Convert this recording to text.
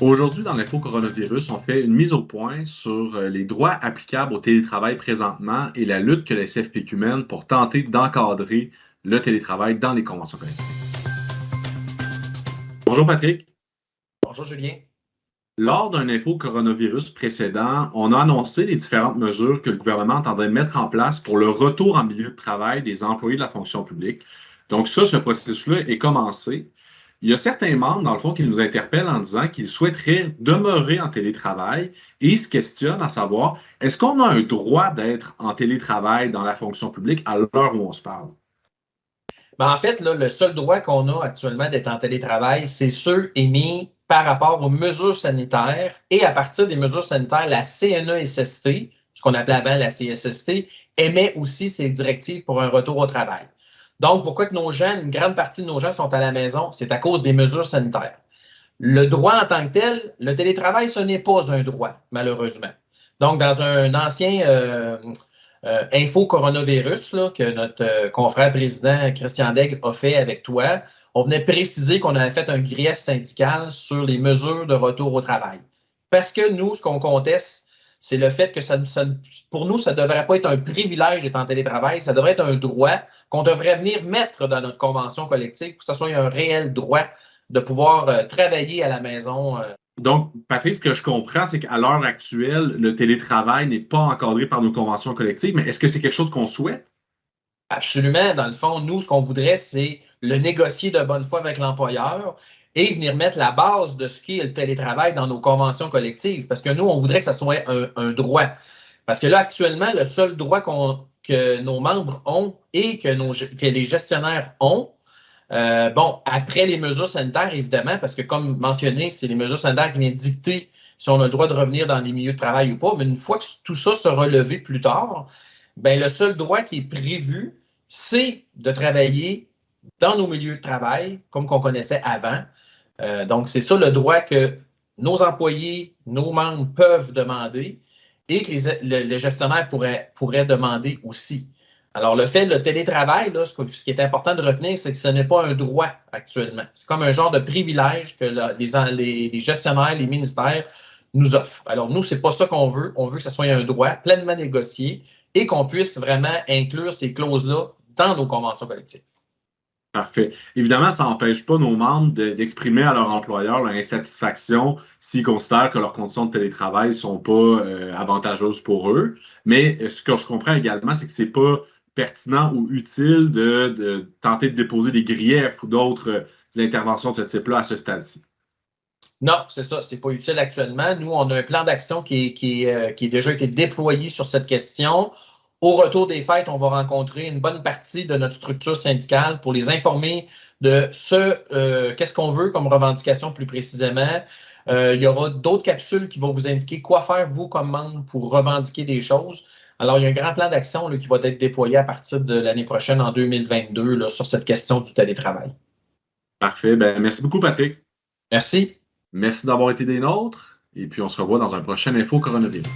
Aujourd'hui, dans l'info coronavirus, on fait une mise au point sur les droits applicables au télétravail présentement et la lutte que la CFPQ mène pour tenter d'encadrer le télétravail dans les conventions collectives. Bonjour Patrick. Bonjour Julien. Lors d'un info coronavirus précédent, on a annoncé les différentes mesures que le gouvernement entendrait mettre en place pour le retour en milieu de travail des employés de la fonction publique. Donc ça, ce processus-là est commencé. Il y a certains membres, dans le fond, qui nous interpellent en disant qu'ils souhaiteraient demeurer en télétravail et ils se questionnent à savoir, est-ce qu'on a un droit d'être en télétravail dans la fonction publique à l'heure où on se parle? En fait, là, le seul droit qu'on a actuellement d'être en télétravail, c'est ceux émis par rapport aux mesures sanitaires et à partir des mesures sanitaires, la CNESST, ce qu'on appelait avant la CSST, émet aussi ses directives pour un retour au travail. Donc, pourquoi que nos gens, une grande partie de nos gens sont à la maison? C'est à cause des mesures sanitaires. Le droit en tant que tel, le télétravail, ce n'est pas un droit, malheureusement. Donc, dans un ancien info coronavirus là, que notre confrère président Christian Daigle a fait avec toi, on venait préciser qu'on avait fait un grief syndical sur les mesures de retour au travail. Parce que nous, ce qu'on conteste, c'est le fait que pour nous, ça ne devrait pas être un privilège d'être en télétravail, ça devrait être un droit qu'on devrait venir mettre dans notre convention collective pour que ce soit un réel droit de pouvoir travailler à la maison. Donc, Patrick, ce que je comprends, c'est qu'à l'heure actuelle, le télétravail n'est pas encadré par nos conventions collectives, mais est-ce que c'est quelque chose qu'on souhaite? Absolument. Dans le fond, nous, ce qu'on voudrait, c'est le négocier de bonne foi avec l'employeur et venir mettre la base de ce qu'est le télétravail dans nos conventions collectives. Parce que nous, on voudrait que ça soit un droit. Parce que là, actuellement, le seul droit que nos membres ont et que les gestionnaires ont, après les mesures sanitaires, évidemment, parce que comme mentionné, c'est les mesures sanitaires qui viennent dicter si on a le droit de revenir dans les milieux de travail ou pas, mais une fois que tout ça sera levé plus tard, bien, le seul droit qui est prévu, c'est de travailler dans nos milieux de travail, comme qu'on connaissait avant. Donc, c'est ça le droit que nos employés, nos membres peuvent demander et que les gestionnaires pourraient demander aussi. Alors, le télétravail, là, ce qui est important de retenir, c'est que ce n'est pas un droit actuellement. C'est comme un genre de privilège que les gestionnaires, les ministères nous offrent. Alors, nous, ce n'est pas ça qu'on veut. On veut que ce soit un droit pleinement négocié et qu'on puisse vraiment inclure ces clauses-là dans nos conventions collectives. Parfait. Évidemment, ça n'empêche pas nos membres d'exprimer à leur employeur leur insatisfaction s'ils considèrent que leurs conditions de télétravail ne sont pas avantageuses pour eux. Mais ce que je comprends également, c'est que ce n'est pas pertinent ou utile de tenter de déposer des griefs ou d'autres interventions de ce type-là à ce stade-ci. Non, c'est ça. C'est pas utile actuellement. Nous, on a un plan d'action qui a déjà été déployé sur cette question. Au retour des fêtes, on va rencontrer une bonne partie de notre structure syndicale pour les informer de qu'est-ce qu'on veut comme revendication plus précisément. Il y aura d'autres capsules qui vont vous indiquer quoi faire, vous, comme membre, pour revendiquer des choses. Alors, il y a un grand plan d'action qui va être déployé à partir de l'année prochaine, en 2022, là, sur cette question du télétravail. Parfait. Ben, merci beaucoup, Patrick. Merci. Merci d'avoir été des nôtres. Et puis, on se revoit dans un prochain Info Coronavirus.